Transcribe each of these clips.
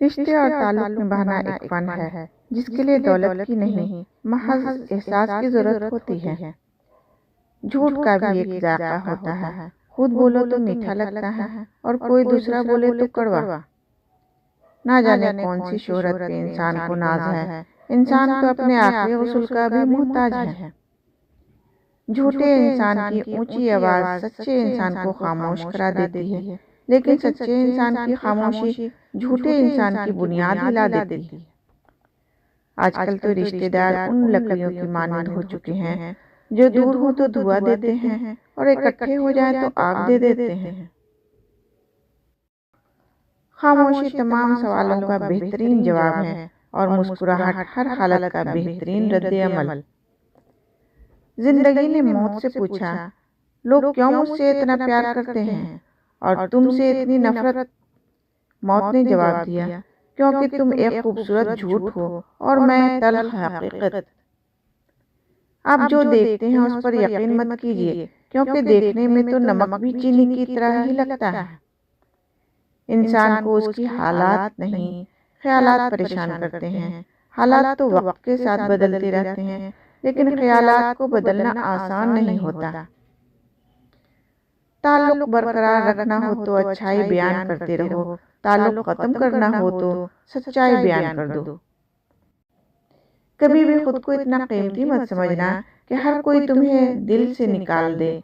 رشتے اور تعلق نبھانا ایک فن ہے جس کے لیے دولت کی نہیں، محض احساس کی ضرورت ہوتی ہے۔ جھوٹ کا بھی ایک ذائقہ ہوتا ہے، خود بولو تو میٹھا لگتا ہے اور کوئی دوسرا بولے تو کڑوا۔ نہ جانے کون سی شہرت پہ انسان کو ناز ہے، انسان تو اپنے آخری غسل کا بھی محتاج ہے۔ جھوٹے انسان کی اونچی آواز سچے انسان کو خاموش کرا دیتی ہے، لیکن سچے انسان کی خاموشی جھوٹے انسان کی بنیاد ہلا دیتی ہے۔ آج کل تو رشتے دار ان لکڑیوں کی مانند ہو چکے ہیں جو دور ہوں تو دھواں دیتے ہیں اور اکٹھے ہو جائیں تو آگ دے دیتے ہیں۔ خاموشی تمام سوالوں کا بہترین جواب ہے اور مسکراہٹ ہر حالت کا بہترین رد عمل۔ زندگی نے موت سے پوچھا، لوگ کیوں مجھ سے اتنا پیار کرتے ہیں اور تم سے اتنی نفرت؟ موت نے جواب دیا، کیونکہ تم ایک خوبصورت جھوٹ ہو اور میں تلخ حقیقت۔ آپ جو دیکھتے ہیں اس پر یقین مت کیجیے، کیونکہ دیکھنے میں تو نمک بھی چینی کی طرح ہی لگتا ہے۔ انسان کو اس کی حالات نہیں، خیالات پریشان کرتے ہیں۔ حالات تو وقت کے ساتھ بدلتے رہتے ہیں، لیکن خیالات کو بدلنا آسان نہیں ہوتا۔ تعلق برقرار رکھنا ہو تو اچھائی بیان کرتے رہو، تعلق ختم کرنا ہو تو سچائی بیان کر دو۔ کبھی بھی خود کو اتنا قیمتی مت سمجھنا کہ ہر کوئی تمہیں دل سے نکال دے،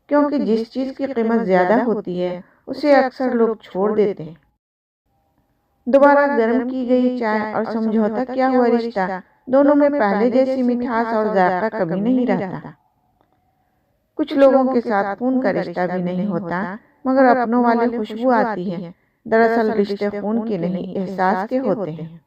کیونکہ جس چیز کی قیمت زیادہ ہوتی ہے اسے اکثر لوگ چھوڑ دیتے ہیں۔ دوبارہ گرم کی گئی چائے اور سمجھوتا کیا ہوا رشتہ، دونوں میں پہلے جیسی مٹھاس اور ذائقہ کبھی نہیں رہتا۔ کچھ لوگوں کے ساتھ خون کا رشتہ بھی نہیں ہوتا، مگر اپنوں والی خوشبو آتی ہے۔ دراصل رشتے خون کے نہیں، احساس کے ہوتے ہیں۔